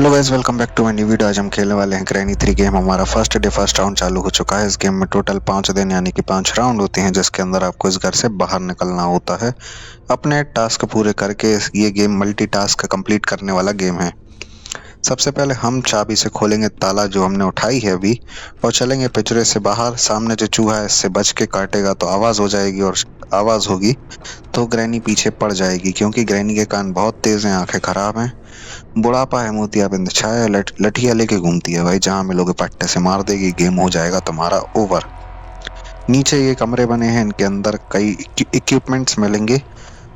Hello guys, welcome back to my new video. आज हम खेलने वाले हैं ग्रैनी 3 गेम। हमारा फर्स्ट डे फर्स्ट राउंड चालू हो चुका है। इस गेम में टोटल 5 दिन यानी कि 5 राउंड होते हैं, जिसके अंदर आपको इस घर से बाहर निकलना होता है अपने टास्क पूरे करके। ये गेम मल्टी टास्क कंप्लीट करने वाला गेम है। सबसे पहले हम चाबी से खोलेंगे ताला जो हमने उठाई है अभी, और चलेंगे पिंजरे से बाहर। सामने जो चूहा है इससे बच के काटेगा तो आवाज हो जाएगी, और आवाज होगी तो ग्रैनी पीछे पड़ जाएगी, क्योंकि ग्रैनी के कान बहुत तेज हैं, आंखें खराब हैं, बुढ़ापा है, मोतियाबिंद छाया, लठिया लेके घूमती है भाई। जहां मिलोगे पट्टे से मार देगी, गेम हो जाएगा तुम्हारा ओवर। नीचे ये कमरे बने हैं, इनके अंदर कई इक्विपमेंट्स मिलेंगे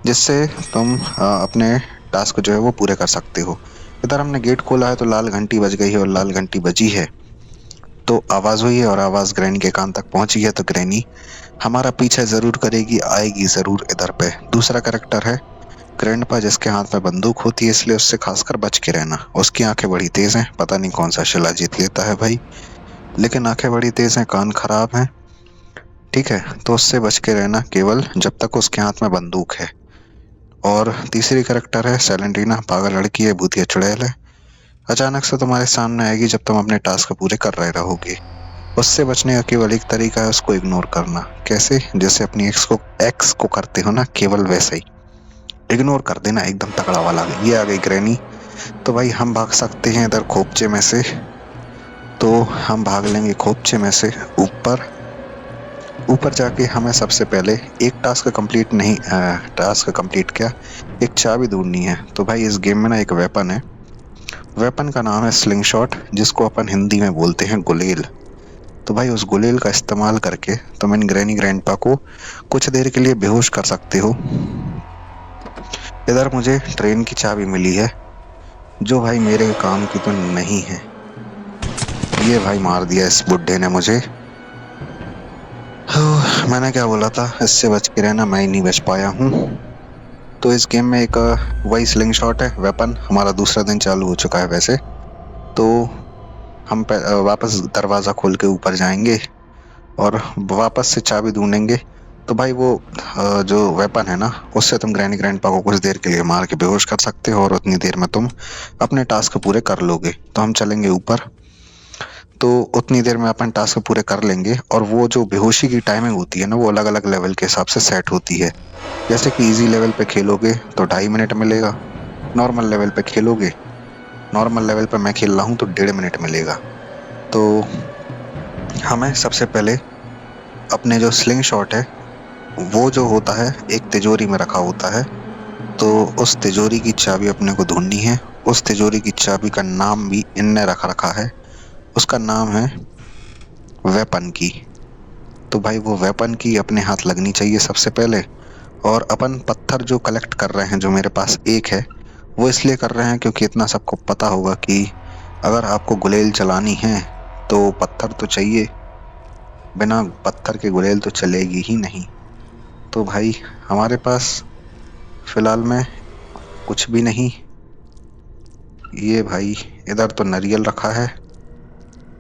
जिससे तुम अपने टास्क जो है वो पूरे कर सकते हो। इधर हमने गेट खोला है तो लाल घंटी बज गई है, और लाल घंटी बजी है तो आवाज हुई है, और आवाज ग्रैनी के कान तक पहुंची है। तो ग्रैनी हमारा पीछा जरूर करेगी, आएगी जरूर इधर पे। दूसरा करेक्टर है ग्रैंडपा, जिसके हाथ में बंदूक होती है, इसलिए उससे खासकर बच के रहना। उसकी आंखें बड़ी तेज हैं, पता नहीं कौन सा शिला जीत लेता है भाई, लेकिन आंखें बड़ी तेज हैं, कान खराब हैं। ठीक है, तो उससे बच के रहना केवल जब तक उसके हाथ में बंदूक है। और तीसरी करेक्टर है सेलेंटीना, पागल लड़की है, भूतिया चुड़ैल है। अचानक से तुम्हारे सामने आएगी जब तुम अपने टास्क पूरे कर रहे रहोगे। उससे बचने का केवल एक तरीका है, उसको इग्नोर करना। कैसे? जैसे अपनी एक्स को करते हो ना, केवल वैसे ही इग्नोर कर देना, एकदम तगड़ा वाला। ये आ गई ग्रैनी। तो भाई हम भाग सकते हैं इधर खोपचे में से, तो हम भाग लेंगे खोपचे में से ऊपर। ऊपर जाके हमें सबसे पहले एक टास्क कंप्लीट नहीं, टास्क कंप्लीट क्या, एक चाबी ढूंढनी है। तो भाई इस गेम में ना एक वेपन है, वेपन का नाम है स्लिंग शॉट, जिसको अपन हिंदी में बोलते हैं गुलेल। तो भाई उस गुलेल का इस्तेमाल करके तुम इन ग्रैनी ग्रैंडपा को कुछ देर के लिए बेहोश कर सकते हो। इधर मुझे ट्रेन की चाबी मिली है, जो भाई मेरे काम की तो नहीं है। ये भाई मार दिया इस बुड्ढे ने मुझे। मैंने क्या बोला था, इससे बच के रहना, मैं ही नहीं बच पाया हूँ। तो इस गेम में एक वही स्लिंग शॉट है वेपन। हमारा दूसरा दिन चालू हो चुका है वैसे। तो हम वापस दरवाजा खोल के ऊपर जाएंगे और वापस से चाबी ढूंढेंगे। तो भाई वो जो वेपन है ना, उससे तुम ग्रैनी ग्रैंडपा को कुछ देर के लिए मार के बेहोश कर सकते हो, और उतनी देर में तुम अपने टास्क पूरे कर लोगे। तो हम चलेंगे ऊपर, तो उतनी देर में अपन टास्क पूरे कर लेंगे। और वो जो बेहोशी की टाइमिंग होती है ना, वो अलग अलग लेवल के हिसाब से सेट होती है। जैसे कि इजी लेवल पे खेलोगे तो 2.5 मिनट मिलेगा, नॉर्मल लेवल पे खेलोगे, नॉर्मल लेवल पे मैं खेल रहा हूँ तो 1.5 मिनट मिलेगा। तो हमें सबसे पहले अपने जो स्लिंग शॉट है, वो जो होता है एक तिजोरी में रखा होता है, तो उस तिजोरी की चाबी अपने को ढूंढनी है। उस तिजोरी की चाबी का नाम भी इनने रख रखा है, उसका नाम है वेपन की। तो भाई वो वेपन की अपने हाथ लगनी चाहिए सबसे पहले। और अपन पत्थर जो कलेक्ट कर रहे हैं, जो मेरे पास एक है, वो इसलिए कर रहे हैं क्योंकि इतना सबको पता होगा कि अगर आपको गुलेल चलानी है तो पत्थर तो चाहिए, बिना पत्थर के गुलेल तो चलेगी ही नहीं। तो भाई हमारे पास फिलहाल में कुछ भी नहीं। ये भाई इधर तो नारियल रखा है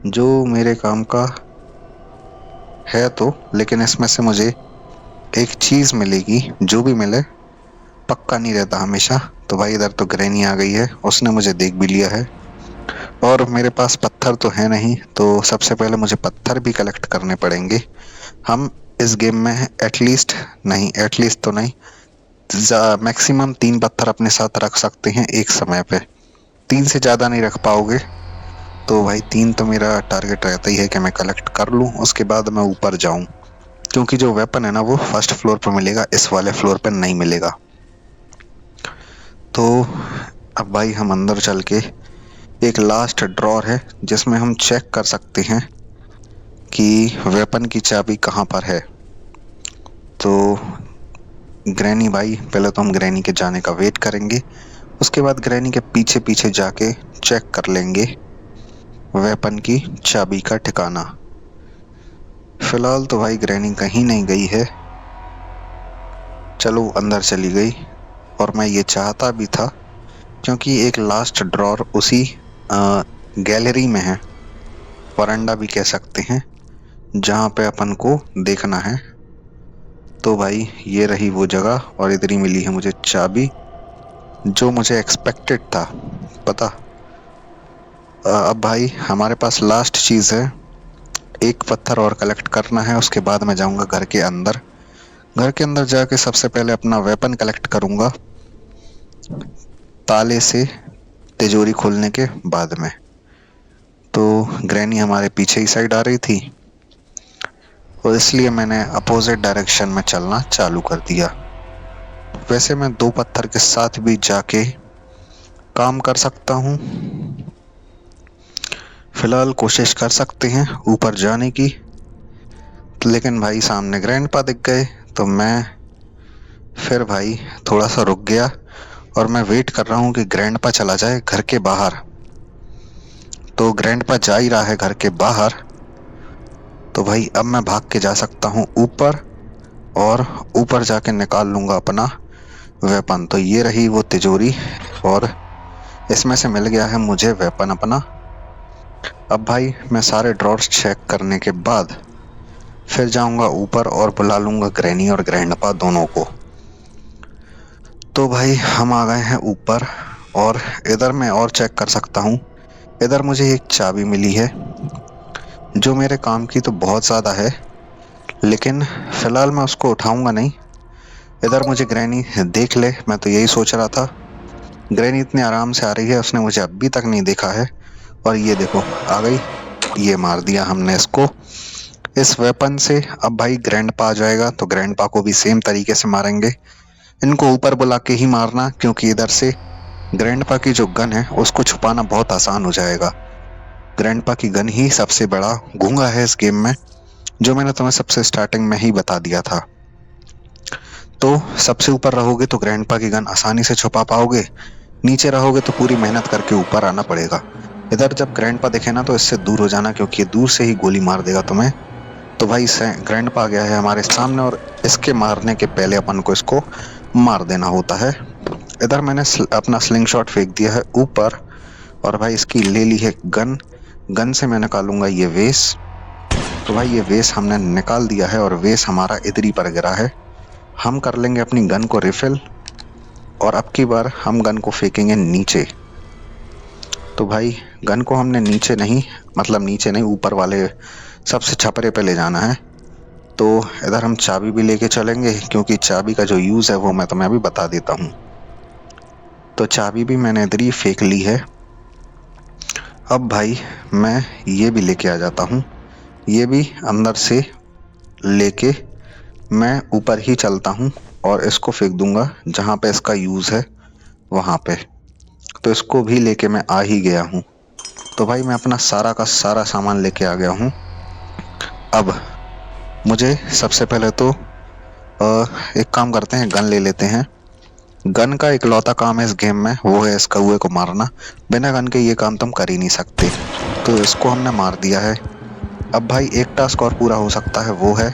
जो मेरे काम का है, तो लेकिन इसमें से मुझे एक चीज मिलेगी, जो भी मिले पक्का नहीं रहता हमेशा। तो भाई इधर तो ग्रैनी आ गई है, उसने मुझे देख भी लिया है, और मेरे पास पत्थर तो है नहीं, तो सबसे पहले मुझे पत्थर भी कलेक्ट करने पड़ेंगे। हम इस गेम में एटलीस्ट, नहीं एटलीस्ट तो नहीं, मैक्सिमम 3 पत्थर अपने साथ रख सकते हैं एक समय पे। 3 से ज्यादा नहीं रख पाओगे। तो भाई 3 तो मेरा टारगेट रहता ही है कि मैं कलेक्ट कर लूं, उसके बाद मैं ऊपर जाऊं, क्योंकि जो वेपन है ना वो फर्स्ट फ्लोर पर मिलेगा, इस वाले फ्लोर पर नहीं मिलेगा। तो अब भाई हम अंदर चल के, एक लास्ट ड्रॉर है जिसमें हम चेक कर सकते हैं कि वेपन की चाबी कहाँ पर है। तो ग्रैनी भाई, पहले तो हम ग्रैनी के जाने का वेट करेंगे, उसके बाद ग्रैनी के पीछे पीछे जाके चेक कर लेंगे वेपन की चाबी का ठिकाना। फिलहाल तो भाई ग्रैनी कहीं नहीं गई है, चलो अंदर चली गई। और मैं ये चाहता भी था, क्योंकि एक लास्ट ड्रॉर उसी गैलरी में है, वरांडा भी कह सकते हैं, जहाँ पे अपन को देखना है। तो भाई ये रही वो जगह, और इधर ही मिली है मुझे चाबी, जो मुझे एक्सपेक्टेड था। पता अब भाई हमारे पास लास्ट चीज़ है, एक पत्थर और कलेक्ट करना है, उसके बाद मैं जाऊंगा घर के अंदर। घर के अंदर जाके सबसे पहले अपना वेपन कलेक्ट करूंगा, ताले से तिजोरी खोलने के बाद में। तो ग्रैनी हमारे पीछे ही साइड आ रही थी और इसलिए मैंने अपोजिट डायरेक्शन में चलना चालू कर दिया। वैसे मैं दो पत्थर के साथ भी जाके काम कर सकता हूँ, फिलहाल कोशिश कर सकते हैं ऊपर जाने की। लेकिन भाई सामने ग्रैंडपा दिख गए, तो मैं फिर भाई थोड़ा सा रुक गया और मैं वेट कर रहा हूँ कि ग्रैंडपा चला जाए घर के बाहर। तो ग्रैंडपा जा ही रहा है घर के बाहर, तो भाई अब मैं भाग के जा सकता हूँ ऊपर और ऊपर जाके निकाल लूंगा अपना वेपन। तो ये रही वो तिजोरी और इसमें से मिल गया है मुझे वेपन अपना। अब भाई मैं सारे ड्रॉर्स चेक करने के बाद फिर जाऊंगा ऊपर और बुला लूंगा ग्रैनी और ग्रैंडपा दोनों को। तो भाई हम आ गए हैं ऊपर और इधर मैं और चेक कर सकता हूँ। इधर मुझे एक चाबी मिली है जो मेरे काम की तो बहुत ज़्यादा है, लेकिन फिलहाल मैं उसको उठाऊंगा नहीं। इधर मुझे ग्रैनी देख ले, मैं तो यही सोच रहा था। ग्रैनी इतने आराम से आ रही है, उसने मुझे अभी तक नहीं देखा है। और ये देखो आ गई, ये मार दिया हमने इसको इस वेपन से। अब भाई ग्रैंडपा आ जाएगा तो ग्रैंडपा को भी सेम तरीके से मारेंगे। इनको ऊपर बुला के ही मारना, क्योंकि इधर से ग्रैंडपा की जो गन है उसको छुपाना बहुत आसान हो जाएगा। ग्रैंडपा की गन ही सबसे बड़ा गूंगा है इस गेम में, जो मैंने तुम्हें सबसे स्टार्टिंग में ही बता दिया था। तो सबसे ऊपर रहोगे तो ग्रैंडपा की गन आसानी से छुपा पाओगे, नीचे रहोगे तो पूरी मेहनत करके ऊपर आना पड़ेगा। इधर जब ग्रैंडपा दिखे ना तो इससे दूर हो जाना, क्योंकि ये दूर से ही गोली मार देगा तुम्हें। तो भाई ग्रैंडपा आ गया है हमारे सामने और इसके मारने के पहले अपन को इसको मार देना होता है। इधर मैंने अपना स्लिंग शॉट फेंक दिया है ऊपर और भाई इसकी ले ली है गन। गन से मैं निकालूंगा ये वेस। तो भाई ये वेस हमने निकाल दिया है और वेस हमारा इधर ही पर गिरा है। हम कर लेंगे अपनी गन को रिफिल और अब की बार हम गन को फेंकेंगे नीचे। तो भाई गन को हमने नीचे नहीं, मतलब नीचे नहीं, ऊपर वाले सबसे छपरे पे ले जाना है। तो इधर हम चाबी भी लेके चलेंगे, क्योंकि चाबी का जो यूज़ है वो मैं तुम्हें अभी बता देता हूँ। तो चाबी भी मैंने इधर ही फेंक ली है। अब भाई मैं ये भी लेके आ जाता हूँ, ये भी अंदर से लेके मैं ऊपर ही चलता हूँ और इसको फेंक दूंगा जहाँ पे इसका यूज़ है वहाँ पे। तो इसको भी लेके मैं आ ही गया हूँ। तो भाई मैं अपना सारा का सारा सामान लेके आ गया हूँ। अब मुझे सबसे पहले तो एक काम करते हैं, गन ले लेते हैं। गन का इकलौता काम है इस गेम में, वो है इस कौए को मारना। बिना गन के ये काम तुम कर ही नहीं सकते। तो इसको हमने मार दिया है। अब भाई एक टास्क और पूरा हो सकता है, वो है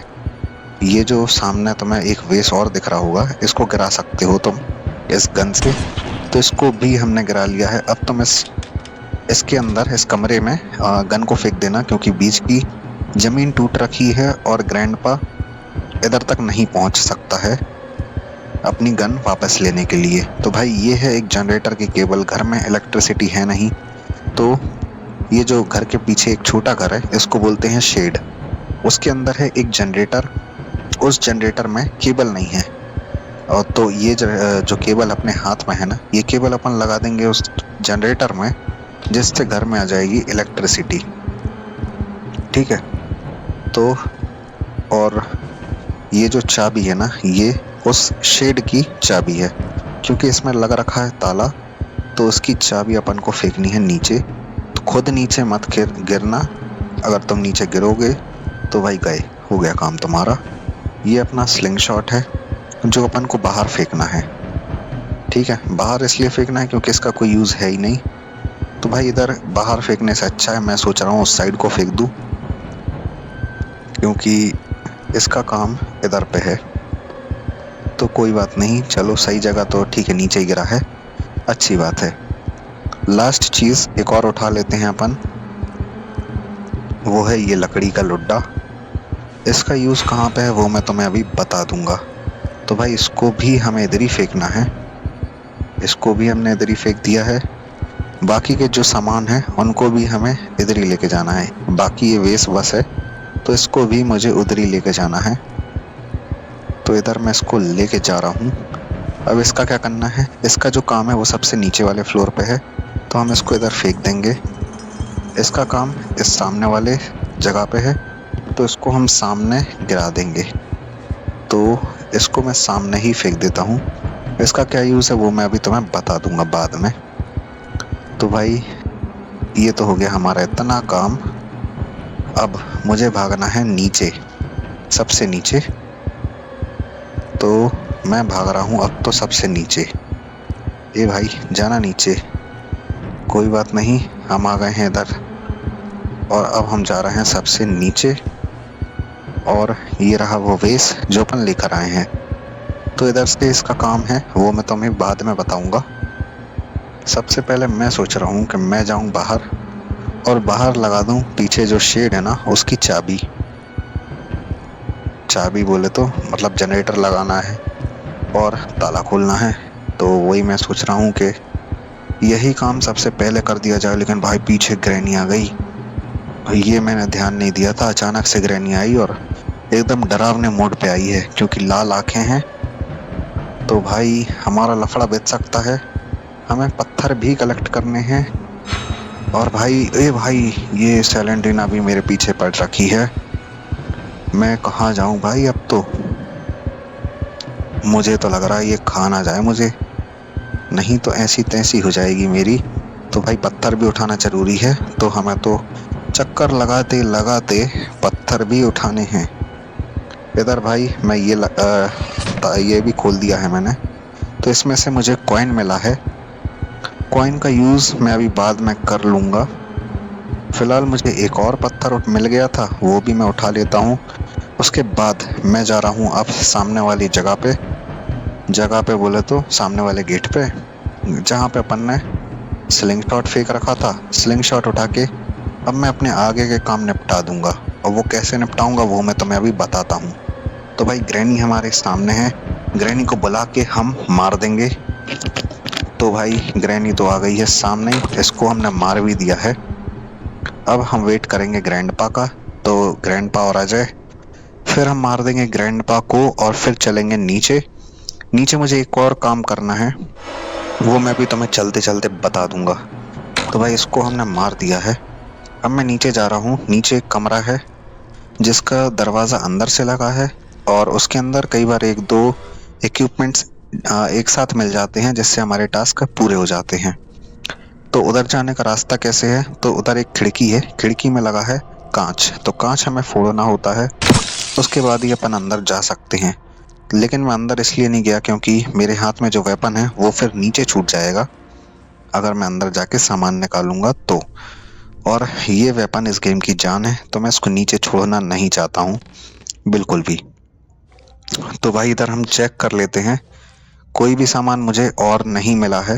ये जो सामने तुम्हें एक वेस और दिख रहा होगा, इसको गिरा सकते हो तुम इस गन से। तो इसको भी हमने गिरा लिया है। अब तुम इसके अंदर इस कमरे में गन को फेंक देना, क्योंकि बीच की जमीन टूट रखी है और ग्रैंडपा इधर तक नहीं पहुंच सकता है अपनी गन वापस लेने के लिए। तो भाई ये है एक जनरेटर की केबल, घर में इलेक्ट्रिसिटी है नहीं। तो ये जो घर के पीछे एक छोटा घर है इसको बोलते हैं शेड, उसके अंदर है एक जनरेटर। उस जनरेटर में केबल नहीं है, और तो ये जो केबल अपने हाथ में है ना, ये केबल अपन लगा देंगे उस जनरेटर में, जिससे घर में आ जाएगी इलेक्ट्रिसिटी। ठीक है। तो और ये जो चाबी है ना, ये उस शेड की चाबी है, क्योंकि इसमें लग रखा है ताला। तो उसकी चाबी अपन को फेंकनी है नीचे। तो खुद नीचे मत गिरना, अगर तुम नीचे गिरोगे तो भाई गए, हो गया काम तुम्हारा। ये अपना स्लिंग शॉट है जो अपन को बाहर फेंकना है। ठीक है, बाहर इसलिए फेंकना है क्योंकि इसका कोई यूज़ है ही नहीं। तो भाई इधर बाहर फेंकने से अच्छा है मैं सोच रहा हूँ उस साइड को फेंक दूँ, क्योंकि इसका काम इधर पे है। तो कोई बात नहीं, चलो सही जगह तो ठीक है, नीचे ही गिरा है, अच्छी बात है। लास्ट चीज़ एक और उठा लेते हैं अपन, वो है ये लकड़ी का लुड्डा। इसका यूज़ कहाँ पे है वो मैं तुम्हें अभी बता दूंगा। तो भाई इसको भी हमें इधर ही फेंकना है, इसको भी हमने इधर ही फेंक दिया है। बाकी के जो सामान है उनको भी हमें इधर ही लेके जाना है। बाकी ये वेस्ट बस है तो इसको भी मुझे उधर ही लेके जाना है। तो इधर मैं इसको लेके जा रहा हूँ। अब इसका क्या करना है, इसका जो काम है वो सबसे नीचे वाले फ्लोर पे है, तो हम इसको इधर फेंक देंगे। इसका काम इस सामने वाले जगह पे है, तो इसको हम सामने गिरा देंगे। तो इसको मैं सामने ही फेंक देता हूँ। इसका क्या यूज़ है वो मैं अभी तुम्हें बता दूंगा बाद में। तो भाई ये तो हो गया हमारा इतना काम। अब मुझे भागना है नीचे, सबसे नीचे। तो मैं भाग रहा हूँ अब तो सबसे नीचे। ए भाई जाना नीचे। कोई बात नहीं, हम आ गए हैं इधर और अब हम जा रहे हैं सबसे नीचे। और ये रहा वो वेस जो अपन लेकर आए हैं। तो इधर से इसका काम है वो मैं तुम्हें बाद में बताऊंगा। सबसे पहले मैं सोच रहा हूँ कि मैं जाऊं बाहर और बाहर लगा दूं पीछे जो शेड है ना उसकी चाबी। चाबी बोले तो मतलब जनरेटर लगाना है और ताला खोलना है। तो वही मैं सोच रहा हूँ कि यही काम सबसे पहले कर दिया जाए। लेकिन भाई पीछे ग्रैनी आ गई, ये मैंने ध्यान नहीं दिया था। अचानक से ग्रैनी आई और एकदम डरावने मोड पे आई है क्योंकि लाल आंखें हैं। तो भाई हमारा लफड़ा बच सकता है। हमें पत्थर भी कलेक्ट करने हैं। और भाई ए भाई ये सैलेंड्रीना भी मेरे पीछे पड़ रखी है। मैं कहाँ जाऊं भाई अब तो। मुझे तो लग रहा है ये खा ना जाए मुझे, नहीं तो ऐसी तैसी हो जाएगी मेरी। तो भाई पत्थर भी उठाना जरूरी है, तो हमें तो चक्कर लगाते लगाते पत्थर भी उठाने हैं। इधर भाई मैं ये भी खोल दिया है मैंने। तो इसमें से मुझे कॉइन मिला है। कॉइन का यूज़ मैं अभी बाद में कर लूँगा। फिलहाल मुझे एक और पत्थर मिल गया था, वो भी मैं उठा लेता हूँ। उसके बाद मैं जा रहा हूँ अब सामने वाली जगह पे बोले तो सामने वाले गेट पे, जहाँ पे अपन ने स्लिंग शॉट फेंक रखा था। स्लिंग शॉट उठा के अब मैं अपने आगे के काम निपटा दूंगा। और वो कैसे निपटाऊंगा वो मैं तुम्हें अभी बताता हूँ। तो भाई ग्रैनी हमारे सामने है, ग्रैनी को बुला के हम मार देंगे। तो भाई ग्रैनी तो आ गई है सामने, इसको हमने मार भी दिया है। अब हम वेट करेंगे ग्रैंडपा का, तो ग्रैंडपा और आ जाए, फिर हम मार देंगे ग्रैंडपा को और फिर चलेंगे नीचे। नीचे मुझे एक और काम करना है, वो मैं भी तुम्हें चलते चलते बता दूंगा। तो भाई इसको हमने मार दिया है। अब मैं नीचे जा रहा हूँ। नीचे एक कमरा है जिसका दरवाज़ा अंदर से लगा है और उसके अंदर कई बार एक दो इक्विपमेंट्स एक साथ मिल जाते हैं जिससे हमारे टास्क पूरे हो जाते हैं। तो उधर जाने का रास्ता कैसे है, तो उधर एक खिड़की है, खिड़की में लगा है कांच। तो कांच हमें फोड़ना होता है, उसके बाद ही अपन अंदर जा सकते हैं। लेकिन मैं अंदर इसलिए नहीं गया क्योंकि मेरे हाथ में जो वेपन है वो फिर नीचे छूट जाएगा अगर मैं अंदर जाके सामान निकालूंगा तो। और ये वेपन इस गेम की जान है, तो मैं इसको नीचे छोड़ना नहीं चाहता हूँ बिल्कुल भी। तो भाई इधर हम चेक कर लेते हैं, कोई भी सामान मुझे और नहीं मिला है।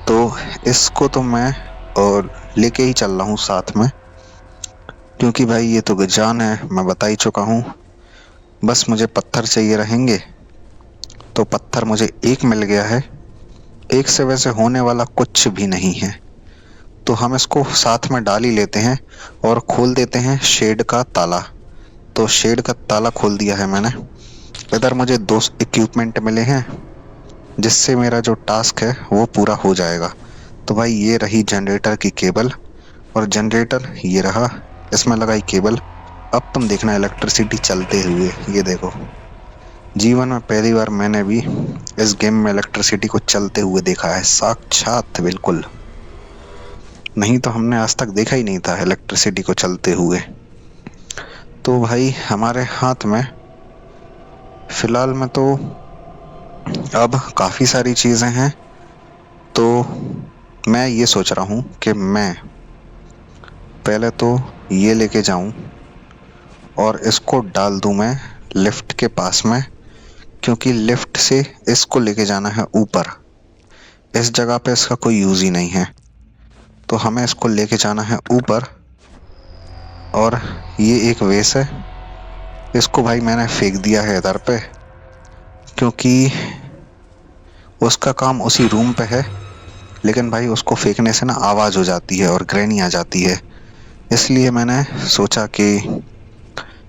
तो इसको तो मैं और लेके ही चल रहा हूँ साथ में, क्योंकि भाई ये तो जान है, मैं बता ही चुका हूँ। बस मुझे पत्थर चाहिए रहेंगे। तो पत्थर मुझे एक मिल गया है, एक से वैसे होने वाला कुछ भी नहीं है। तो हम इसको साथ में डाल ही लेते हैं और खोल देते हैं शेड का ताला। तो शेड का ताला खोल दिया है मैंने। इधर मुझे दो इक्विपमेंट मिले हैं जिससे मेरा जो टास्क है वो पूरा हो जाएगा। तो भाई ये रही जनरेटर की केबल, और जनरेटर ये रहा, इसमें लगाई केबल। अब तुम देखना इलेक्ट्रिसिटी चलते हुए, ये देखो। जीवन में पहली बार मैंने भी इस गेम में इलेक्ट्रिसिटी को चलते हुए देखा है, साक्षात बिल्कुल। नहीं तो हमने आज तक देखा ही नहीं था इलेक्ट्रिसिटी को चलते हुए। तो भाई हमारे हाथ में फिलहाल में तो अब काफ़ी सारी चीज़ें हैं। तो मैं ये सोच रहा हूँ कि मैं पहले तो ये लेके जाऊँ और इसको डाल दूँ मैं लिफ्ट के पास में, क्योंकि लिफ्ट से इसको लेके जाना है ऊपर। इस जगह पे इसका कोई यूज़ ही नहीं है, तो हमें इसको लेके जाना है ऊपर। और ये एक वेस है, इसको भाई मैंने फेंक दिया है इधर पे, क्योंकि उसका काम उसी रूम पे है। लेकिन भाई उसको फेंकने से ना आवाज हो जाती है और ग्रैनी आ जाती है। इसलिए मैंने सोचा कि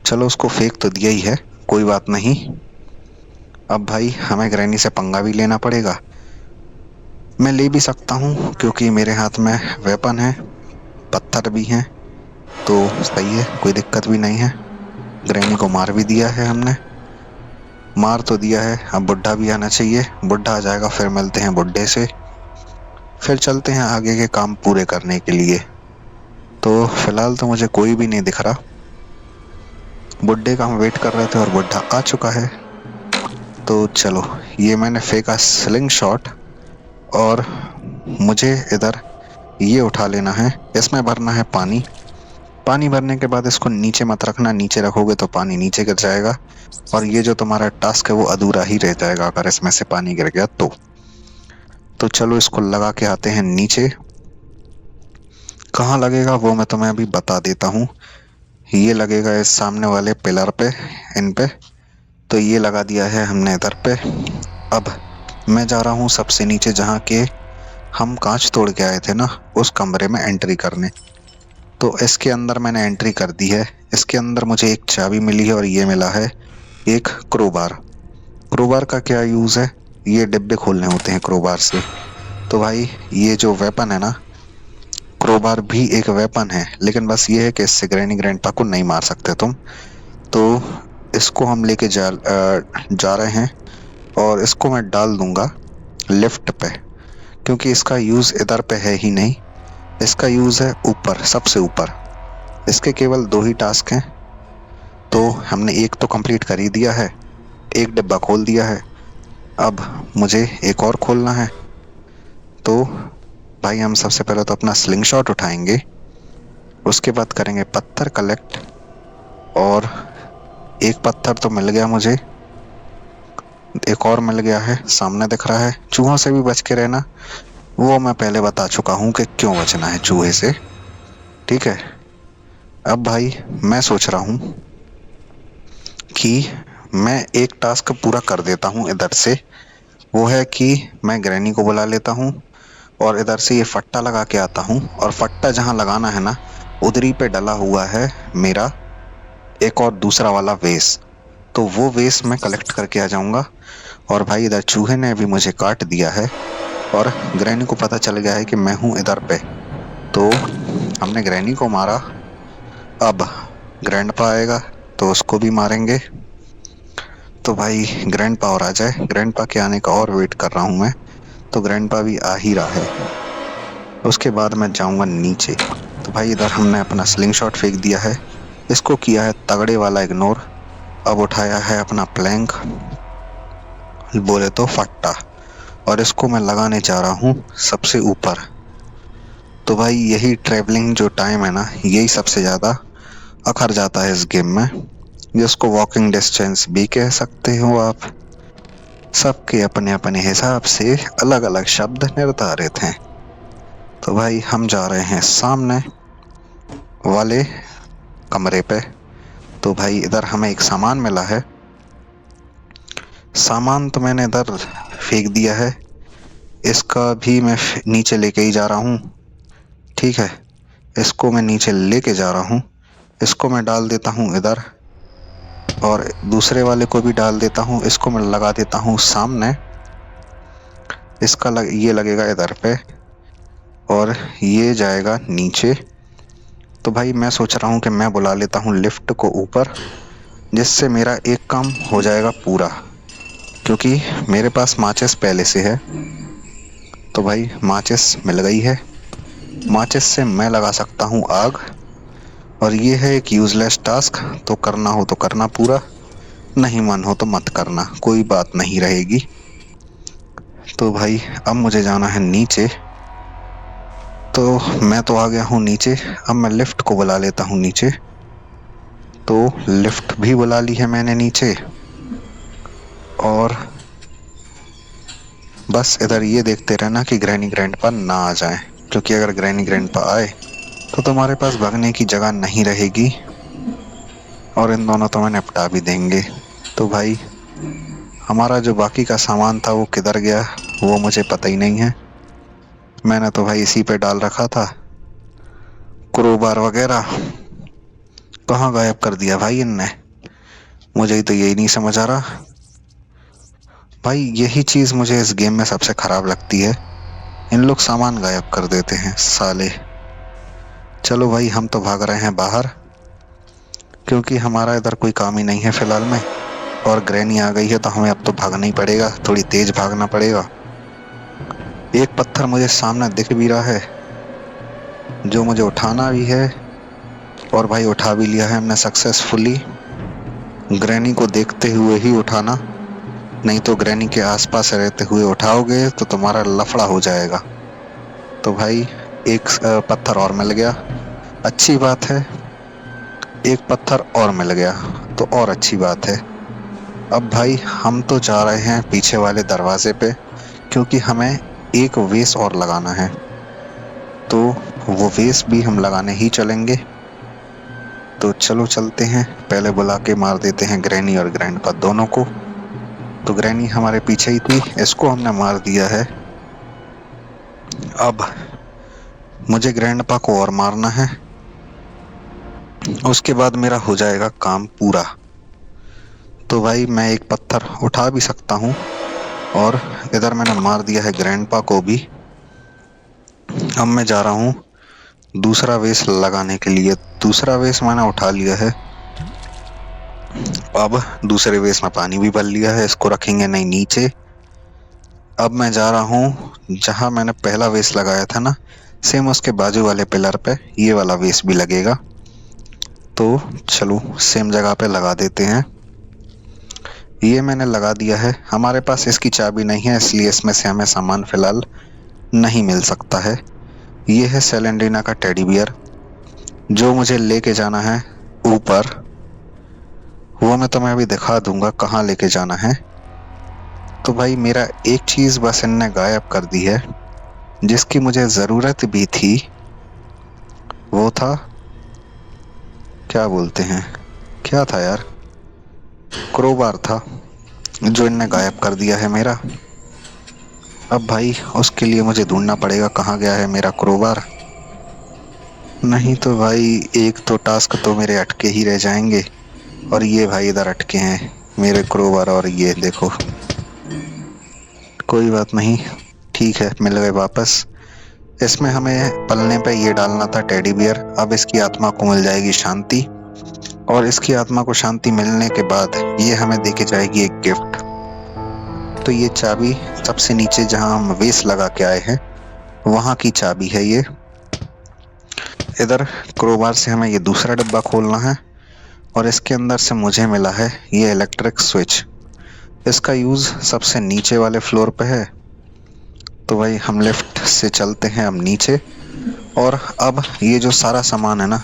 चलो उसको फेंक तो दिया ही है, कोई बात नहीं। अब भाई हमें ग्रैनी से पंगा भी लेना पड़ेगा। मैं ले भी सकता हूँ क्योंकि मेरे हाथ में वेपन है, पत्थर भी हैं, तो सही है, कोई दिक्कत भी नहीं है। ग्रैनी को मार भी दिया है हमने, मार तो दिया है। अब बुड्ढा भी आना चाहिए, बुड्ढा आ जाएगा फिर मिलते हैं बुड्ढे से, फिर चलते हैं आगे के काम पूरे करने के लिए। तो फिलहाल तो मुझे कोई भी नहीं दिख रहा। बुड्ढे का हम वेट कर रहे थे और बुड्ढा आ चुका है। तो चलो, ये मैंने फेंका स्लिंग शॉट, और मुझे इधर ये उठा लेना है। इसमें भरना है पानी। पानी भरने के बाद इसको नीचे मत रखना, नीचे रखोगे तो पानी नीचे गिर जाएगा और ये जो तुम्हारा टास्क है वो अधूरा ही रह जाएगा अगर इसमें से पानी गिर गया तो चलो इसको लगा के आते हैं नीचे। कहाँ लगेगा वो मैं तुम्हें अभी बता देता हूँ। ये लगेगा इस सामने वाले पिलर पे, इन पे। तो ये लगा दिया है हमने इधर पे। अब मैं जा रहा हूँ सबसे नीचे, जहाँ के हम कांच तोड़ के आए थे ना, उस कमरे में एंट्री करने। तो इसके अंदर मैंने एंट्री कर दी है। इसके अंदर मुझे एक चाबी मिली है और ये मिला है एक क्रोबार। क्रोबार का क्या यूज है, ये डिब्बे खोलने होते हैं क्रोबार से। तो भाई ये जो वेपन है ना, क्रोबार भी एक वेपन है, लेकिन बस ये है कि इससे ग्रैनी ग्रैंडपा को नहीं मार सकते तुम। तो इसको हम लेके जा रहे हैं और इसको मैं डाल दूंगा लिफ्ट पे, क्योंकि इसका यूज इधर पे है ही नहीं। इसका यूज है ऊपर, सबसे ऊपर। इसके केवल 2 ही टास्क हैं, तो हमने एक तो कंप्लीट कर ही दिया है, एक डिब्बा खोल दिया है। अब मुझे एक और खोलना है। तो भाई हम सबसे पहले तो अपना स्लिंग शॉट उठाएंगे, उसके बाद करेंगे पत्थर कलेक्ट। और एक पत्थर तो मिल गया मुझे, एक और मिल गया है, सामने दिख रहा है। चूहों से भी बच के रहना, वो मैं पहले बता चुका हूँ कि क्यों बचना है चूहे से, ठीक है। अब भाई मैं सोच रहा हूँ कि मैं एक टास्क पूरा कर देता हूँ इधर से। वो है कि मैं ग्रैनी को बुला लेता हूँ और इधर से ये फट्टा लगा के आता हूँ, और फट्टा जहाँ लगाना है ना, उधरी पे डला हुआ है मेरा एक और दूसरा वाला वेस। तो वो वेस मैं कलेक्ट करके आ जाऊंगा। और भाई इधर चूहे ने भी मुझे काट दिया है और ग्रैनी को पता चल गया है कि मैं हूं इधर पे। तो हमने ग्रैनी को मारा, अब ग्रैंडपा आएगा तो उसको भी मारेंगे। तो भाई ग्रैंडपा और आ जाए, ग्रैंडपा के आने का और वेट कर रहा हूं मैं। तो ग्रैंडपा भी आ ही रहा है। उसके बाद मैं जाऊंगा नीचे। तो भाई इधर हमने अपना स्लिंग शॉट फेंक दिया है, इसको किया है तगड़े वाला इग्नोर। अब उठाया है अपना प्लैंक, बोले तो फट्टा, और इसको मैं लगाने जा रहा हूँ सबसे ऊपर। तो भाई यही ट्रैवलिंग जो टाइम है ना, यही सबसे ज़्यादा अखर जाता है इस गेम में, जिसको वॉकिंग डिस्टेंस भी कह सकते हो आप। सबके अपने अपने हिसाब से अलग अलग शब्द निर्धारित हैं। तो भाई हम जा रहे हैं सामने वाले कमरे पे। तो भाई इधर हमें एक सामान मिला है, सामान तो मैंने इधर फेंक दिया है, इसका भी मैं नीचे लेके ही जा रहा हूँ, ठीक है। इसको मैं नीचे लेके जा रहा हूँ, इसको मैं डाल देता हूँ इधर, और दूसरे वाले को भी डाल देता हूँ। इसको मैं लगा देता हूँ सामने, ये लगेगा इधर पे और ये जाएगा नीचे। तो भाई मैं सोच रहा हूँ कि मैं बुला लेता हूँ लिफ्ट को ऊपर, जिससे मेरा एक काम हो जाएगा पूरा, क्योंकि मेरे पास माचिस पहले से है। तो भाई माचिस मिल गई है, माचिस से मैं लगा सकता हूँ आग। और ये है एक यूजलेस टास्क, तो करना हो तो करना पूरा, नहीं मन हो तो मत करना, कोई बात नहीं रहेगी। तो भाई अब मुझे जाना है नीचे। तो मैं तो आ गया हूँ नीचे, अब मैं लिफ्ट को बुला लेता हूँ नीचे। तो लिफ्ट भी बुला ली है मैंने नीचे, और बस इधर ये देखते रहना कि ग्रैनी ग्रैंडपा ना आ जाए, क्योंकि अगर ग्रैनी ग्रैंडपा आए तो तुम्हारे पास भागने की जगह नहीं रहेगी, और इन दोनों तो मैं निपटा भी देंगे। तो भाई हमारा जो बाकी का सामान था वो किधर गया, वो मुझे पता ही नहीं है। मैंने तो भाई इसी पे डाल रखा था क्रोबार वगैरह। कहाँ गायब कर दिया भाई इनने? मुझे ही तो यही नहीं समझ आ रहा भाई। यही चीज मुझे इस गेम में सबसे खराब लगती है, इन लोग सामान गायब कर देते हैं साले। चलो भाई हम तो भाग रहे हैं बाहर, क्योंकि हमारा इधर कोई काम ही नहीं है फिलहाल में। और ग्रैनी आ गई है तो हमें अब तो भागना ही पड़ेगा, थोड़ी तेज भागना पड़ेगा। एक पत्थर मुझे सामने दिख भी रहा है जो मुझे उठाना भी है, और भाई उठा भी लिया है हमने सक्सेसफुली। ग्रैनी को देखते हुए ही उठाना, नहीं तो ग्रैनी के आसपास रहते हुए उठाओगे तो तुम्हारा लफड़ा हो जाएगा। तो भाई एक पत्थर और मिल गया, अच्छी बात है। एक पत्थर और मिल गया तो और अच्छी बात है। अब भाई हम तो जा रहे हैं पीछे वाले दरवाजे पे, क्योंकि हमें एक वेस और लगाना है। तो वो वेस भी हम लगाने ही चलेंगे। तो चलो चलते हैं, पहले बुला के मार देते हैं ग्रैनी और ग्रैंडपा दोनों को। तो ग्रैनी हमारे पीछे ही थी, इसको हमने मार दिया है। अब मुझे ग्रैंडपा को और मारना है, उसके बाद मेरा हो जाएगा काम पूरा। तो भाई मैं एक पत्थर उठा भी सकता हूँ, और इधर मैंने मार दिया है ग्रैंडपा को भी। अब मैं जा रहा हूँ दूसरा वेस लगाने के लिए। दूसरा वेस मैंने उठा लिया है। अब दूसरे वेस में पानी भी भर लिया है, इसको रखेंगे नहीं नीचे। अब मैं जा रहा हूँ जहां मैंने पहला वेस लगाया था ना, सेम उसके बाजू वाले पिलर पे ये वाला वेस भी लगेगा। तो चलो सेम जगह पे लगा देते हैं। ये मैंने लगा दिया है। हमारे पास इसकी चाबी नहीं है, इसलिए इसमें से हमें सामान फिलहाल नहीं मिल सकता है। ये है सेलेंड्रीना का टेडी बियर जो मुझे लेके जाना है ऊपर। वो मैं तुम्हें अभी दिखा दूंगा कहाँ लेके जाना है। तो भाई मेरा एक चीज बस इनने गायब कर दी है, जिसकी मुझे जरूरत भी थी। वो था, क्या बोलते हैं, क्या था यार, क्रोबार था, जो इनने गायब कर दिया है मेरा। अब भाई उसके लिए मुझे ढूंढना पड़ेगा कहाँ गया है मेरा क्रोबार। नहीं तो भाई एक तो टास्क तो मेरे अटके ही रह जाएंगे। और ये भाई इधर अटके हैं मेरे क्रोबार, और ये देखो। कोई बात नहीं, ठीक है मिल गए वापस। इसमें हमें पलने पे ये डालना था टेडी बियर। अब इसकी आत्मा को मिल जाएगी शांति, और इसकी आत्मा को शांति मिलने के बाद ये हमें देके जाएगी एक गिफ्ट। तो ये चाबी सबसे नीचे जहां हम वेस लगा के आए हैं वहां की चाबी है ये। इधर क्रोबार से हमें ये दूसरा डिब्बा खोलना है, और इसके अंदर से मुझे मिला है ये इलेक्ट्रिक स्विच। इसका यूज सबसे नीचे वाले फ्लोर पे है। तो भाई हम लेफ्ट से चलते हैं अब नीचे, और अब ये जो सारा सामान है ना,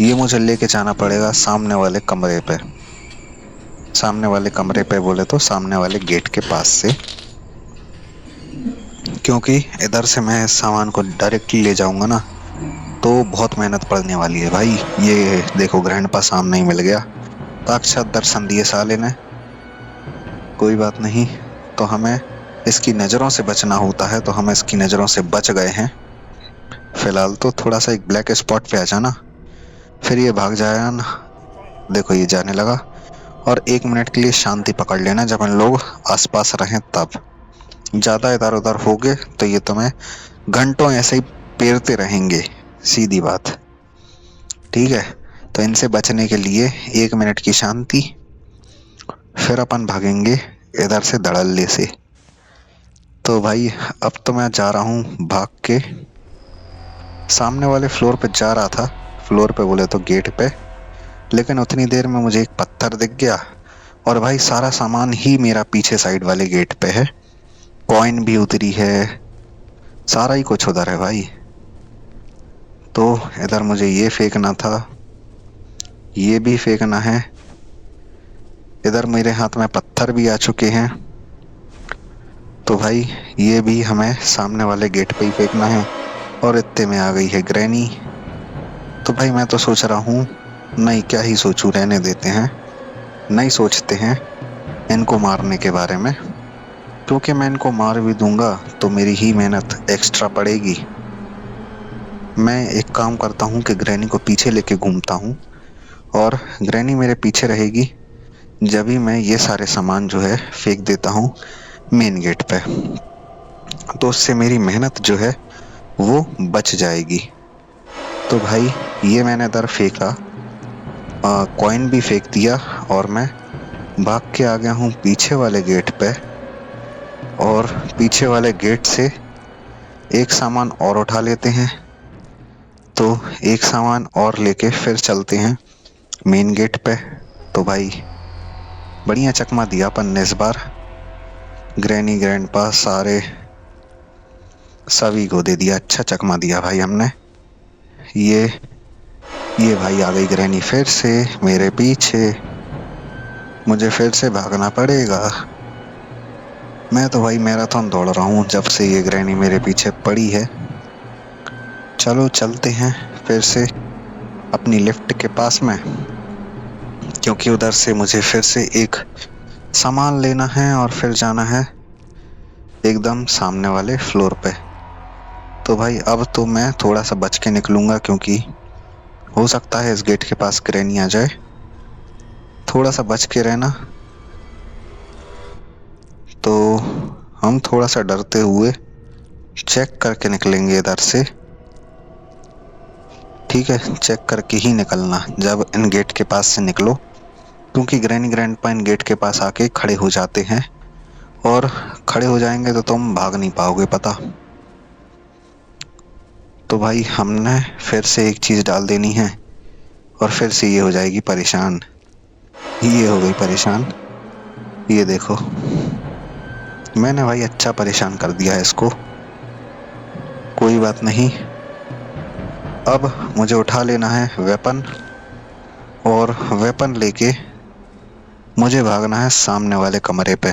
ये मुझे लेके जाना पड़ेगा सामने वाले कमरे पे। सामने वाले कमरे पे बोले तो सामने वाले गेट के पास से, क्योंकि इधर से मैं सामान को डायरेक्टली ले जाऊंगा ना तो बहुत मेहनत पड़ने वाली है भाई। ये देखो ग्रैंडपा सामने ही मिल गया, साक्षात दर्शन दिए साले ने। कोई बात नहीं, तो हमें इसकी नज़रों से बचना होता है, तो हम इसकी नज़रों से बच गए हैं फिलहाल। तो थोड़ा सा एक ब्लैक स्पॉट पे आ जाना, फिर ये भाग जाएगा ना। देखो ये जाने लगा। और 1 मिनट के लिए शांति पकड़ लेना जब इन लोग आसपास रहें तब। ज़्यादा इधर उधर हो गए तो ये तुम्हें घंटों ऐसे ही पेरते रहेंगे, सीधी बात। ठीक है, तो इनसे बचने के लिए 1 मिनट की शांति, फिर अपन भागेंगे इधर से धड़ल्ले से। तो भाई अब तो मैं जा रहा हूँ भाग के, सामने वाले फ्लोर पे जा रहा था। फ्लोर पे बोले तो गेट पे, लेकिन उतनी देर में मुझे एक पत्थर दिख गया, और भाई सारा सामान ही मेरा पीछे साइड वाले गेट पे है। कॉइन भी उतरी है, सारा ही कुछ उधर है भाई। तो इधर मुझे ये फेंकना था, ये भी फेंकना है। इधर मेरे हाथ में पत्थर भी आ चुके हैं, तो भाई ये भी हमें सामने वाले गेट पे ही फेंकना है। और इत्ते में आ गई है ग्रैनी। तो भाई मैं तो सोच रहा हूँ, नहीं क्या ही सोचूं, रहने देते हैं, नहीं सोचते हैं इनको मारने के बारे में। क्योंकि मैं इनको मार भी दूंगा तो मेरी ही मेहनत एक्स्ट्रा पड़ेगी। मैं एक काम करता हूँ कि ग्रैनी को पीछे लेके घूमता हूँ और ग्रैनी मेरे पीछे रहेगी। जब भी मैं ये सारे सामान जो है फेंक देता हूँ मेन गेट पे, तो उससे मेरी मेहनत जो है वो बच जाएगी। तो भाई ये मैंने इधर फेंका, कॉइन भी फेंक दिया और मैं भाग के आ गया हूँ पीछे वाले गेट पे। और पीछे वाले गेट से एक सामान और उठा लेते हैं। तो एक सामान और लेके फिर चलते हैं मेन गेट पे। तो भाई बढ़िया चकमा दिया अपन ने इस बार। ग्रैनी ग्रैंडपा सारे सभी को दे दिया, अच्छा चकमा दिया भाई हमने। ये ये भाई आ गई ग्रैनी फिर से मेरे पीछे। मुझे फिर से भागना पड़ेगा। मैं तो भाई मैराथन दौड़ रहा हूँ जब से ये ग्रैनी मेरे पीछे पड़ी है। चलो चलते हैं फिर से अपनी लिफ्ट के पास में, क्योंकि उधर से मुझे फिर से एक सामान लेना है और फिर जाना है एकदम सामने वाले फ्लोर पे। तो भाई अब तो मैं थोड़ा सा बच के निकलूंगा, क्योंकि हो सकता है इस गेट के पास ग्रैनी आ जाए। थोड़ा सा बच के रहना। तो हम थोड़ा सा डरते हुए चेक करके निकलेंगे इधर से। ठीक है, चेक करके ही निकलना जब इन गेट के पास से निकलो, क्योंकि ग्रैनी ग्रैंडपा इन गेट के पास आके खड़े हो जाते हैं और खड़े हो जाएंगे तो तुम भाग नहीं पाओगे पता। तो भाई हमने फिर से एक चीज डाल देनी है और फिर से ये हो जाएगी परेशान। ये हो गई परेशान। ये देखो, मैंने भाई अच्छा परेशान कर दिया है इसको। कोई बात नहीं, अब मुझे उठा लेना है वेपन और वेपन लेके मुझे भागना है सामने वाले कमरे पे,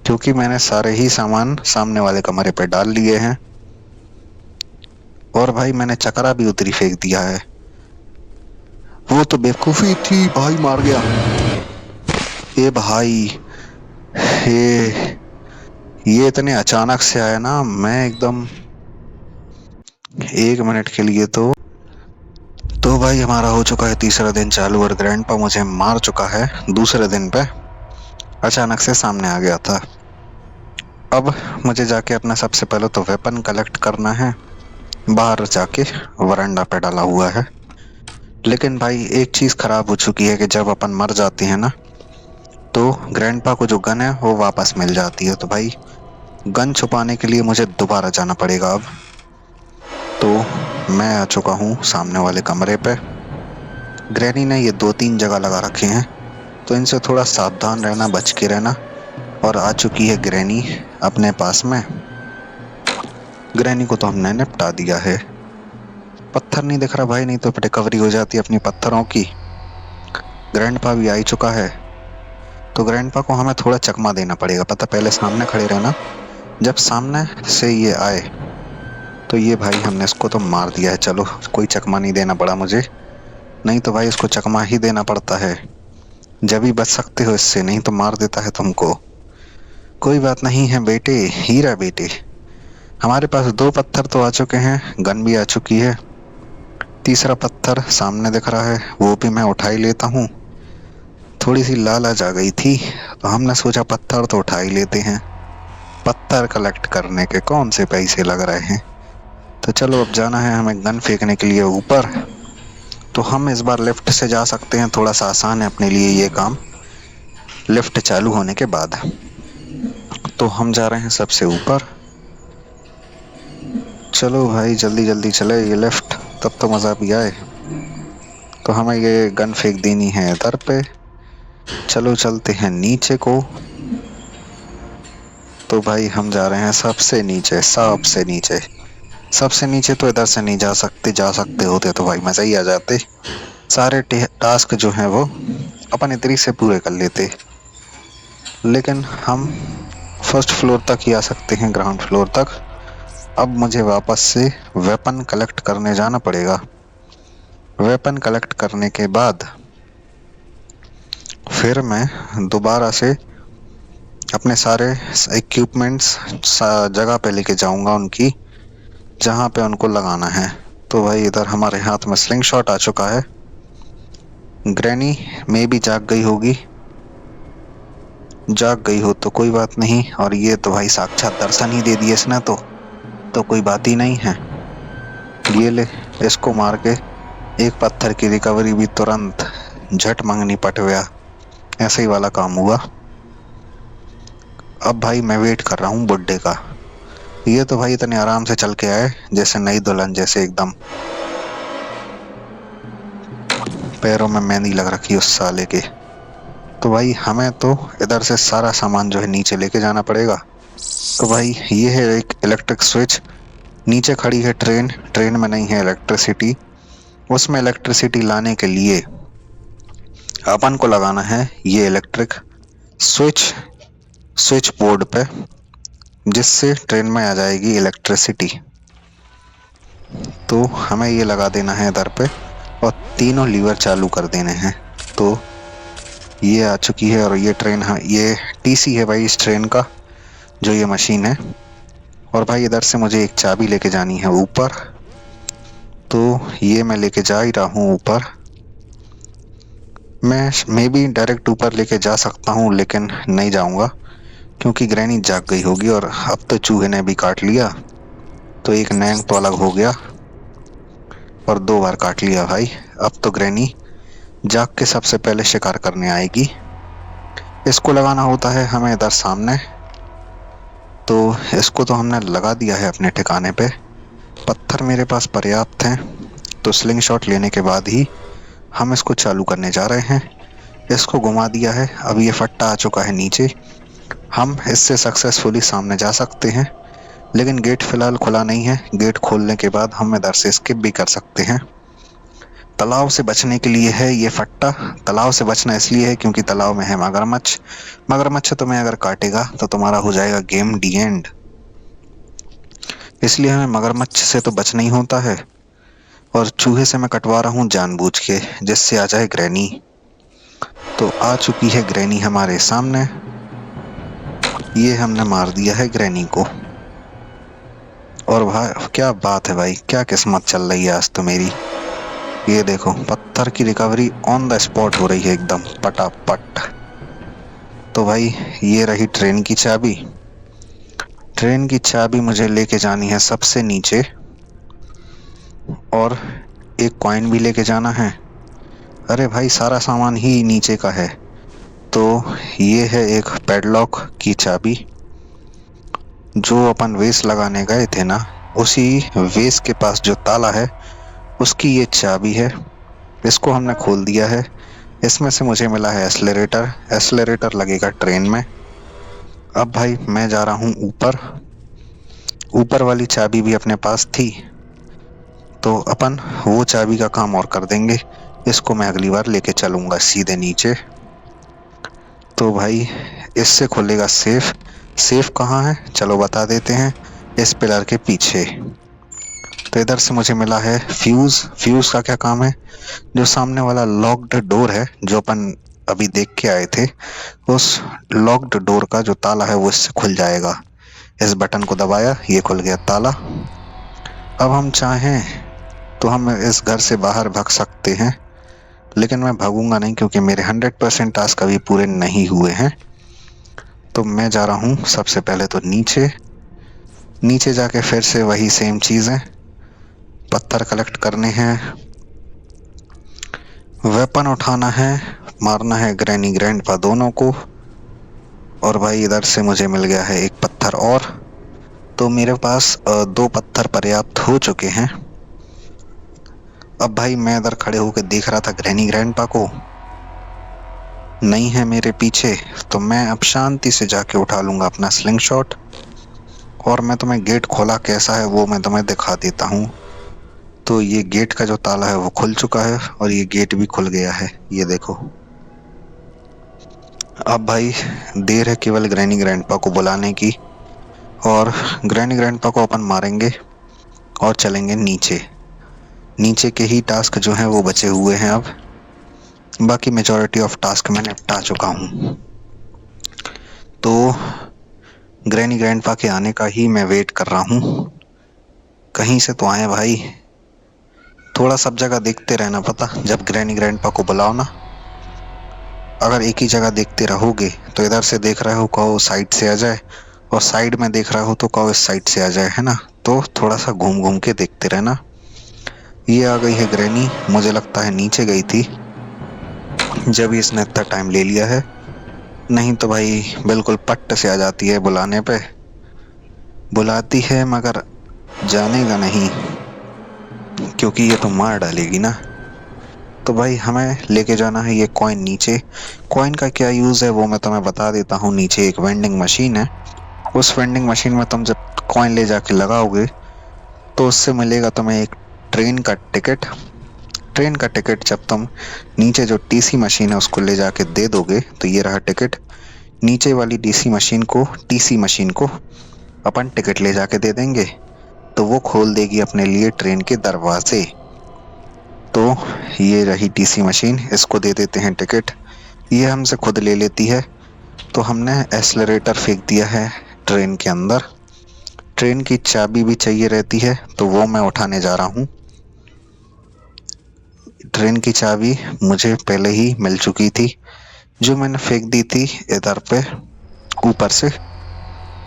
क्योंकि मैंने सारे ही सामान सामने वाले कमरे पे डाल लिए हैं। और भाई मैंने चकरा भी उतरी फेंक दिया है। वो तो बेवकूफी थी भाई, मार गया। ए भाई, ये इतने अचानक से आया ना, मैं एकदम 1 मिनट के लिए तो भाई हमारा हो चुका है तीसरा दिन चालू और ग्रैंडपा मुझे मार चुका है दूसरे दिन पे। अचानक से सामने आ गया था। अब मुझे जाके अपना सबसे पहले तो वेपन कलेक्ट करना है। बाहर जाके वरांडा पे डाला हुआ है। लेकिन भाई एक चीज खराब हो चुकी है कि जब अपन मर जाते हैं ना, तो ग्रैंडपा को जो गन है वो वापस मिल जाती है। तो भाई गन छुपाने के लिए मुझे दोबारा जाना पड़ेगा अब। तो मैं आ चुका हूँ सामने वाले कमरे पे। ग्रैनी ने ये 2-3 जगह लगा रखे हैं, तो इनसे थोड़ा सावधान रहना, बच के रहना। और आ चुकी है ग्रैनी अपने पास में। ग्रैनी को तो हमने निपटा दिया है। पत्थर नहीं दिख रहा भाई, नहीं तो रिकवरी हो जाती अपनी पत्थरों की। ग्रैंडपा भी आ ही चुका है। तो ग्रैंडपा को हमें थोड़ा चकमा देना पड़ेगा पता। पहले सामने खड़े रहना, जब सामने से ये आए तो ये भाई हमने इसको तो मार दिया है। चलो कोई चकमा नहीं देना पड़ा मुझे, नहीं तो भाई इसको चकमा ही देना पड़ता है। जब ही बच सकते हो इससे, नहीं तो मार देता है तुमको। कोई बात नहीं है बेटे, हीरा बेटे। हमारे पास 2 पत्थर तो आ चुके हैं, गन भी आ चुकी है। तीसरा पत्थर सामने दिख रहा है, वो भी मैं उठा ही लेता हूँ। थोड़ी सी लालच आ गई थी तो हमने सोचा पत्थर तो उठा ही लेते हैं। पत्थर कलेक्ट करने के कौन से पैसे लग रहे हैं। तो चलो अब जाना है हमें गन फेंकने के लिए ऊपर। तो हम इस बार लिफ्ट से जा सकते हैं, थोड़ा सा आसान है अपने लिए ये काम लिफ्ट चालू होने के बाद। तो हम जा रहे हैं सबसे ऊपर। चलो भाई जल्दी जल्दी चले ये लिफ्ट, तब तो मज़ा भी आए। तो हमें ये गन फेंक देनी है इधर पे। चलो चलते हैं नीचे को। तो भाई हम जा रहे हैं सबसे नीचे, सबसे नीचे। सबसे नीचे तो इधर से नहीं जा सकते, जा सकते होते तो भाई मजा ही आ जाते। सारे टास्क जो हैं वो अपन इतनी से पूरे कर लेते। लेकिन हम फर्स्ट फ्लोर तक ही आ सकते हैं, ग्राउंड फ्लोर तक। अब मुझे वापस से वेपन कलेक्ट करने जाना पड़ेगा। वेपन कलेक्ट करने के बाद फिर मैं दोबारा से अपने सारे इक्विपमेंट्स जगह पे लेके जाऊंगा उनकी, जहां पे उनको लगाना है। तो भाई इधर हमारे हाथ में स्लिंग शॉट आ चुका है। ग्रैनी में भी जाग गई होगी, जाग गई हो तो कोई बात नहीं। और ये तो भाई साक्षात दर्शन ही दे दिए इसने तो कोई बात ही नहीं है। ये ले, इसको मार के एक पत्थर की रिकवरी भी तुरंत, झट मंगनी पट गया, ऐसे ही वाला काम हुआ। अब भाई मैं वेट कर रहा हूँ बुड्ढे का। ये तो भाई इतने आराम से चल के आए जैसे नई दुल्हन जैसे, एकदम पैरों में मेहंदी लग रखी उस साले के। तो भाई हमें तो इधर से सारा सामान जो है नीचे लेके जाना पड़ेगा। तो भाई ये है एक इलेक्ट्रिक स्विच, नीचे खड़ी है ट्रेन, ट्रेन में नहीं है इलेक्ट्रिसिटी। उसमें इलेक्ट्रिसिटी लाने के लिए अपन को लगाना है ये इलेक्ट्रिक स्विच, स्विच बोर्ड पे, जिससे ट्रेन में आ जाएगी इलेक्ट्रिसिटी। तो हमें ये लगा देना है इधर पे और तीनों लीवर चालू कर देने हैं। तो ये आ चुकी है और ये ट्रेन, हाँ ये टीसी है भाई इस ट्रेन का, जो ये मशीन है। और भाई इधर से मुझे एक चाबी लेके जानी है ऊपर, तो ये मैं लेके जा ही रहा हूँ ऊपर। मैं मे बी डायरेक्ट ऊपर लेके जा सकता हूँ लेकिन नहीं जाऊंगा, क्योंकि ग्रैनी जाग गई होगी और अब तो चूहे ने भी काट लिया, तो एक नैंग तो अलग हो गया और 2 बार काट लिया भाई। अब तो ग्रैनी जाग के सबसे पहले शिकार करने आएगी। इसको लगाना होता है हमें इधर सामने, तो इसको तो हमने लगा दिया है अपने ठिकाने पे। पत्थर मेरे पास पर्याप्त हैं, तो स्लिंग शॉट लेने के बाद ही हम इसको चालू करने जा रहे हैं। इसको घुमा दिया है, अब ये फट्टा आ चुका है नीचे। हम इससे सक्सेसफुली सामने जा सकते हैं, लेकिन गेट फिलहाल खुला नहीं है। गेट खोलने के बाद हम इधर से स्किप भी कर सकते हैं। तालाब से बचने के लिए है ये फट्टा। तालाब से बचना इसलिए है क्योंकि तालाब में है मगरमच्छ। मगरमच्छ तुम्हें अगर काटेगा तो तुम्हारा हो जाएगा गेम डी एंड। इसलिए हमें मगरमच्छ से तो बचना ही होता है। और चूहे से मैं कटवा रहा हूँ जानबूझ के, जिससे आ जाए ग्रैनी। तो आ चुकी है ग्रैनी हमारे सामने। ये हमने मार दिया है ग्रैनी को। और भाई क्या बात है भाई, क्या किस्मत चल रही है आज तो मेरी। ये देखो पत्थर की रिकवरी ऑन द स्पॉट हो रही है एकदम पटापट। तो भाई ये रही ट्रेन की चाबी। ट्रेन की चाबी मुझे लेके जानी है सबसे नीचे, और एक कॉइन भी लेके जाना है। अरे भाई सारा सामान ही नीचे का है। तो ये है एक पैडलॉक की चाबी, जो अपन वेस लगाने गए थे ना, उसी वेस के पास जो ताला है उसकी ये चाबी है। इसको हमने खोल दिया है। इसमें से मुझे मिला है एस्लेरेटर, एस्लेरेटर लगेगा ट्रेन में। अब भाई मैं जा रहा हूँ ऊपर। ऊपर वाली चाबी भी अपने पास थी, तो अपन वो चाबी का काम और कर देंगे। इसको मैं अगली बार लेके चलूंगा सीधे नीचे। तो भाई इससे खुलेगा सेफ। सेफ कहाँ है चलो बता देते हैं, इस पिलर के पीछे। तो इधर से मुझे मिला है फ्यूज। फ्यूज का क्या काम है, जो सामने वाला लॉक्ड डोर है जो अपन अभी देख के आए थे, उस लॉक्ड डोर का जो ताला है वो इससे खुल जाएगा। इस बटन को दबाया, ये खुल गया ताला। अब हम चाहें तो हम इस घर से बाहर भाग सकते हैं, लेकिन मैं भागूंगा नहीं क्योंकि मेरे 100% टास्क अभी पूरे नहीं हुए हैं। तो मैं जा रहा हूँ सबसे पहले तो नीचे। नीचे जाके फिर से वही सेम चीज़ है, पत्थर कलेक्ट करने हैं, वेपन उठाना है, मारना है ग्रैनी ग्रैंडपा दोनों को। और भाई इधर से मुझे मिल गया है एक पत्थर और, तो मेरे पास 2 पत्थर पर्याप्त हो चुके हैं। अब भाई मैं इधर खड़े होकर देख रहा था ग्रैनी ग्रैंडपा को, नहीं है मेरे पीछे, तो मैं अब शांति से जाके उठा लूंगा अपना स्लिंग शॉट। और मैं तुम्हें गेट खोला कैसा है वो मैं तुम्हें दिखा देता हूँ। तो ये गेट का जो ताला है वो खुल चुका है और ये गेट भी खुल गया है, ये देखो। अब भाई देर है केवल ग्रैनी ग्रैंडपा को बुलाने की, और ग्रैनी ग्रैंडपा को अपन मारेंगे और चलेंगे नीचे। नीचे के ही टास्क जो हैं वो बचे हुए हैं अब, बाकी मेजॉरिटी ऑफ टास्क मैं निपटा चुका हूँ। तो ग्रैनी ग्रैंडपा के आने का ही मैं वेट कर रहा हूँ। कहीं से तो आए भाई। थोड़ा सब जगह देखते रहना, पता जब ग्रैनी ग्रैंडपा को बुलाओ ना, अगर एक ही जगह देखते रहोगे तो इधर से देख रहे हो कहो साइड से आ जाए, और साइड में देख रहा हो तो कहो इस साइड से आ जाए, है ना। तो थोड़ा सा घूम घूम के देखते रहना। ये आ गई है ग्रैनी, मुझे लगता है नीचे गई थी जब इसने इतना टाइम ले लिया है। नहीं तो भाई बिल्कुल पट्ट से आ जाती है बुलाने पे। बुलाती है मगर जानेगा नहीं, क्योंकि ये तो मार डालेगी ना। तो भाई हमें लेके जाना है ये कॉइन नीचे। कॉइन का क्या यूज है वो मैं तुम्हें बता देता हूँ। नीचे एक वेंडिंग मशीन है, उस वेंडिंग मशीन में तुम जब कॉइन ले जाके लगाओगे तो उससे मिलेगा तुम्हें एक ट्रेन का टिकट। ट्रेन का टिकट जब तुम नीचे जो टीसी मशीन है उसको ले जाके दे दोगे तो ये रहा टिकट। नीचे वाली टीसी मशीन को अपन टिकट ले जाके दे देंगे तो वो खोल देगी अपने लिए ट्रेन के दरवाजे। तो ये रही टीसी मशीन, इसको दे देते हैं टिकट, ये हमसे खुद ले लेती है। तो हमने एक्सेलरेटर फेंक दिया है ट्रेन के अंदर। ट्रेन की चाबी भी चाहिए रहती है तो वो मैं उठाने जा रहा हूँ। ट्रेन की चाबी मुझे पहले ही मिल चुकी थी, जो मैंने फेंक दी थी इधर पे ऊपर से।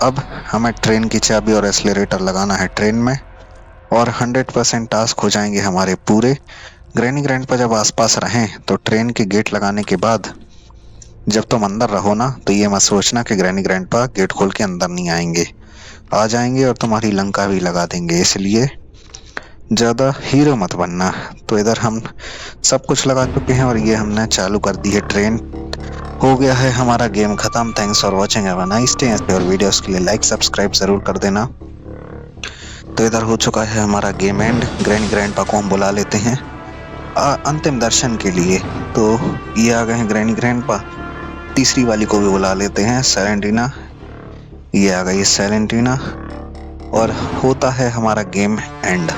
अब हमें ट्रेन की चाबी और एक्सेलरेटर लगाना है ट्रेन में, और 100% टास्क हो जाएंगे हमारे पूरे। ग्रैनी ग्रैंडपा जब आसपास रहें तो ट्रेन के गेट लगाने के बाद जब तुम अंदर रहो ना तो ये मत सोचना कि ग्रैनी ग्रैंडपा गेट खोल के अंदर नहीं आएंगे। आ जाएंगे और तुम्हारी लंका भी लगा देंगे, इसलिए ज़्यादा हीरो मत बनना। तो इधर हम सब कुछ लगा चुके हैं और ये हमने चालू कर दी है ट्रेन। हो गया है हमारा गेम खत्म। Thanks for watching, have a nice day. ऐसे और वीडियोस के लिए लाइक सब्सक्राइब जरूर कर देना। तो इधर हो चुका है हमारा गेम एंड। ग्रैनी ग्रैंडपा को हम बुला लेते हैं अंतिम दर्शन के लिए। तो ये आ गए हैं ग्रैनी ग्रैंडपा। तीसरी वाली को भी बुला लेते हैं, सैलेंटीना। ये आ गई सैलेंटीना, और होता है हमारा गेम एंड।